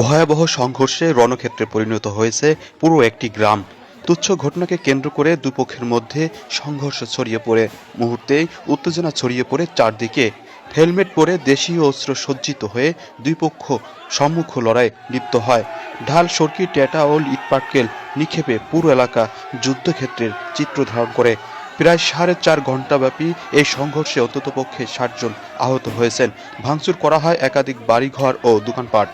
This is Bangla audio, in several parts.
ভয়াবহ সংঘর্ষে রণক্ষেত্রে পরিণত হয়েছে পুরো একটি গ্রাম। তুচ্ছ ঘটনাকে কেন্দ্র করে দুই পক্ষের মধ্যে সংঘর্ষ ছড়িয়ে পড়ে মুহূর্তেই উত্তেজনা ছড়িয়ে পড়ে চারদিকে। হেলমেট পরে দেশীয় অস্ত্র সজ্জিত হয়ে দুই পক্ষ সম্মুখ লড়াই লিপ্ত হয়। ঢাল, সরকি, টেটা ও ইটপাটকেল নিক্ষেপে পুরো এলাকা যুদ্ধক্ষেত্রের চিত্র ধারণ করে। প্রায় 4.5 ঘণ্টাব্যাপী এই সংঘর্ষে অন্ততপক্ষে 60 জন আহত হয়েছেন। ভাঙচুর করা হয় একাধিক বাড়িঘর ও দোকানপাট।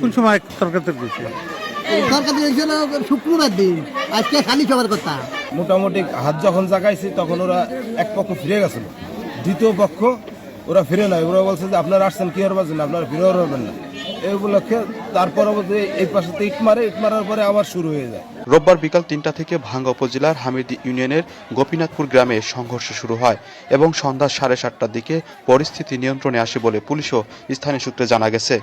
কোন সময় তর্কাতর্কি হয়েছে? শুক্রবার দিন, আজকে খালি সবার কথা। মোটামুটি হাত যখন জাগাইছি তখন ওরা এক পক্ষ ফিরে গেছিল, দ্বিতীয় পক্ষ ওরা ফিরে নাই। ওরা বলছে যে আপনারা আসছেন কি হওয়ার পারছেন, আপনারা ফিরে পারবেন না। এই উপলক্ষে তার পরবর্তী এই পাশে ইট মারার পরে আবার শুরু হয়ে যায়। রোববার বিকাল 3টা থেকে ভাঙ্গা উপজেলার হামিরদী ইউনিয়নের গোপীনাথপুর গ্রামে সংঘর্ষ শুরু হয় এবং সন্ধ্যা 7:30টার দিকে পরিস্থিতি নিয়ন্ত্রণে আসে বলে পুলিশ ও স্থানীয় সূত্রে জানা গেছে।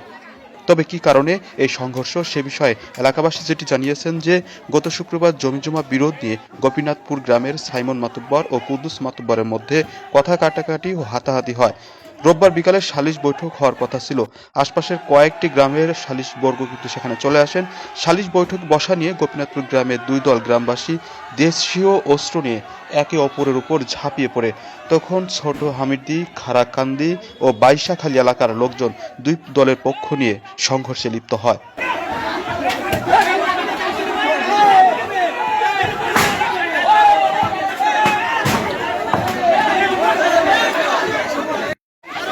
তবে কি কারণে এই সংঘর্ষ সে বিষয়ে এলাকাবাসী যেটি জানিয়েছেন যে গত শুক্রবার জমিজমা বিরোধ নিয়ে গোপীনাথপুর গ্রামের সাইমন মাতুব্বর ও কুদ্দুস মাতুব্বরের মধ্যে কথা কাটাকাটি ও হাতাহাতি হয়। রোববার বিকালে সালিশ বৈঠক হওয়ার কথা ছিল। আশপাশের কয়েকটি গ্রামের সালিশ বর্গ কিন্তু সেখানে চলে আসেন। সালিশ বৈঠক বসা নিয়ে গোপীনাথপুর গ্রামের দুই দল গ্রামবাসী দেশীয় অস্ত্র নিয়ে একে অপরের উপর ঝাঁপিয়ে পড়ে। তখন ছোট হামিরদী, খারাকান্দি ও বাইশাখালী এলাকার লোকজন দুই দলের পক্ষ নিয়ে সংঘর্ষে লিপ্ত হয়।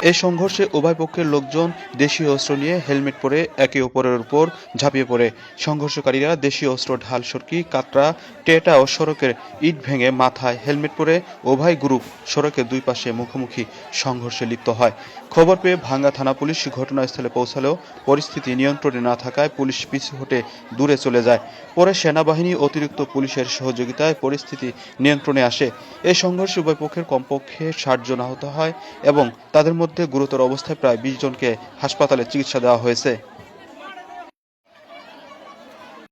এই সংঘর্ষে উভয় পক্ষের লোকজন দেশীয় অস্ত্র নিয়ে হেলমেট পরে একে অপরের উপর ঝাঁপিয়ে পড়ে। সংঘর্ষকারীরা দেশীয় অস্ত্র, ঢাল, সরকি, কাতরা, টেটা ও সড়কের ইট ভেঙে মাথায় হেলমেট পরে উভয় গ্রুপ সড়কের দুই পাশে মুখোমুখি সংঘর্ষে লিপ্ত হয়। খবর পেয়ে ভাঙ্গা থানা পুলিশ ঘটনাস্থলে পৌঁছালেও পরিস্থিতি নিয়ন্ত্রণে না থাকায় পুলিশ পিছু হটে দূরে চলে যায়। পরে সেনাবাহিনী অতিরিক্ত পুলিশের সহযোগিতায় পরিস্থিতি নিয়ন্ত্রণে আসে। এই সংঘর্ষে উভয় পক্ষের কমপক্ষে 60 জন আহত হয় এবং তাদের মধ্যে গুরুতর অবস্থায় প্রায় 20 জনকে হাসপাতালে চিকিৎসা দেওয়া হয়েছে।